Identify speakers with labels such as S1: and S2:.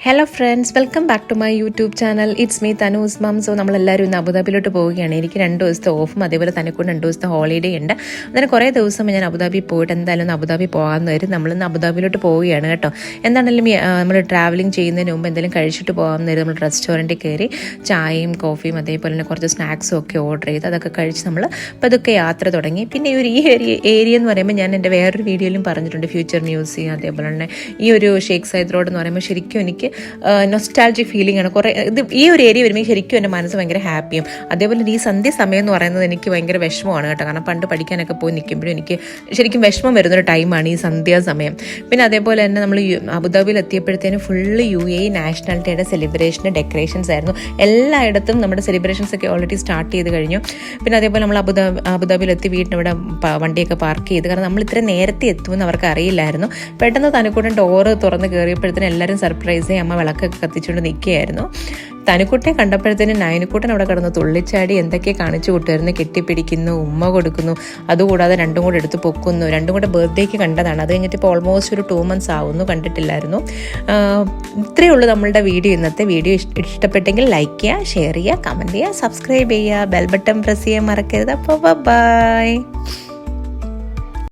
S1: Hello friends, welcome back to my YouTube channel. It's me Tanu's mom. So നമ്മളെല്ലാവരും ഇന്ന് അബുദാബിയിലോട്ട് പോവുകയാണ്. എനിക്ക് 2 ദിവസത്തെ ഓഫും അതേപോലെ തനിക്കൂടെ 2 ദിവസത്തെ ഹോളിഡേ ഉണ്ട്. അങ്ങനെ കുറേ ദിവസം ഞാൻ അബുദാബി പോയിട്ട് എന്തായാലും അബുദാബി പോകാമെന്ന് വരും. നമ്മളിന്ന് അബുദാബിയിലോട്ട് പോവുകയാണ് കേട്ടോ. എന്താണെങ്കിലും നമ്മൾ ട്രാവലിംഗ് ചെയ്യുന്നതിന് മുമ്പ് എന്തെങ്കിലും കഴിച്ചിട്ട് പോകാമെന്ന് വരും. നമ്മൾ റെസ്റ്റോറൻറ്റിൽ കയറി ചായയും കോഫിയും അതേപോലെ തന്നെ കുറച്ച് സ്നാക്സും ഒക്കെ ഓർഡർ ചെയ്ത് അതൊക്കെ കഴിച്ച് നമ്മൾ പതുക്കെ യാത്ര തുടങ്ങി. പിന്നെ ഈ ഏരിയ എന്ന് പറയുമ്പോൾ ഞാൻ എൻ്റെ വേറൊരു വീഡിയോയിലും പറഞ്ഞിട്ടുണ്ട്, ഫ്യൂച്ചർ മ്യൂസിയം അതേപോലെ തന്നെ ഈ ഒരു ഷേഖ് സയ്യിദ് റോഡ് എന്ന് പറയുമ്പോൾ ശരിക്കും എനിക്ക് നൊസ്റ്റാൾജിക് ഫീലിംഗ് ആണ്. കുറേ ഈ ഒരു ഏരിയ വരുമ്പോൾ ശരിക്കും എൻ്റെ മനസ്സ് ഭയങ്കര ഹാപ്പിയും. അതേപോലെ ഈ സന്ധ്യ സമയം എന്ന് പറയുന്നത് എനിക്ക് ഭയങ്കര വിഷമമാണ് കേട്ടോ. കാരണം പണ്ട് പഠിക്കാനൊക്കെ പോയി നിൽക്കുമ്പോഴും എനിക്ക് ശരിക്കും വിഷമം വരുന്നൊരു ടൈമാണ് ഈ സന്ധ്യാസമയം. പിന്നെ അതേപോലെ തന്നെ നമ്മൾ അബുദാബിയിൽ എത്തിയപ്പോഴത്തേനും ഫുള്ള് UAE നാഷണൽ ഡേയുടെ സെലിബ്രേഷൻ്റെ ഡെക്കറേഷൻസ് ആയിരുന്നു. എല്ലായിടത്തും നമ്മുടെ സെലിബ്രേഷൻസ് ഒക്കെ ഓൾറെഡി സ്റ്റാർട്ട് ചെയ്ത് കഴിഞ്ഞു. പിന്നെ അതേപോലെ നമ്മൾ അബുദാബിയിലെത്തി വീട്ടിനിവിടെ വണ്ടിയൊക്കെ പാർക്ക് ചെയ്ത്, കാരണം നമ്മൾ ഇത്ര നേരത്തെ എത്തുമെന്ന് അവർക്ക് അറിയില്ലായിരുന്നു. പെട്ടെന്ന് തനിക്കൂട്ടൻ ഡോറ് തുറന്ന് കയറിയപ്പോഴത്തേനും എല്ലാവരും സർപ്രൈസ് അമ്മ വിളക്കൊക്കെ കത്തിച്ചുകൊണ്ട് നിൽക്കുകയായിരുന്നു. തനിക്കുട്ടിയെ കണ്ടപ്പോഴത്തേനും നയനിക്കുട്ടൻ അവിടെ കിടന്ന് തുള്ളിച്ചാടി എന്തൊക്കെ കാണിച്ചു കൂട്ടുമായിരുന്നു. കെട്ടിപ്പിടിക്കുന്നു, ഉമ്മ കൊടുക്കുന്നു, അതുകൂടാതെ രണ്ടും കൂടെ എടുത്ത് പൊക്കുന്നു. രണ്ടും കൂടെ ബർത്ത്ഡേക്ക് കണ്ടതാണ്. അത് കഴിഞ്ഞിട്ട് ഇപ്പോൾ ഓൾമോസ്റ്റ് ഒരു 2 months ആവുന്നു, കണ്ടിട്ടില്ലായിരുന്നു. ഇത്രയേ ഉള്ളൂ നമ്മളുടെ വീഡിയോ. ഇന്നത്തെ വീഡിയോ ഇഷ്ടപ്പെട്ടെങ്കിൽ ലൈക്ക് ചെയ്യുക, ഷെയർ ചെയ്യുക, കമൻറ്റ് ചെയ്യുക, സബ്സ്ക്രൈബ് ചെയ്യുക, ബെൽ ബട്ടൺ പ്രസ് ചെയ്യാൻ മറക്കരുത്. അപ്പോൾ ബൈ.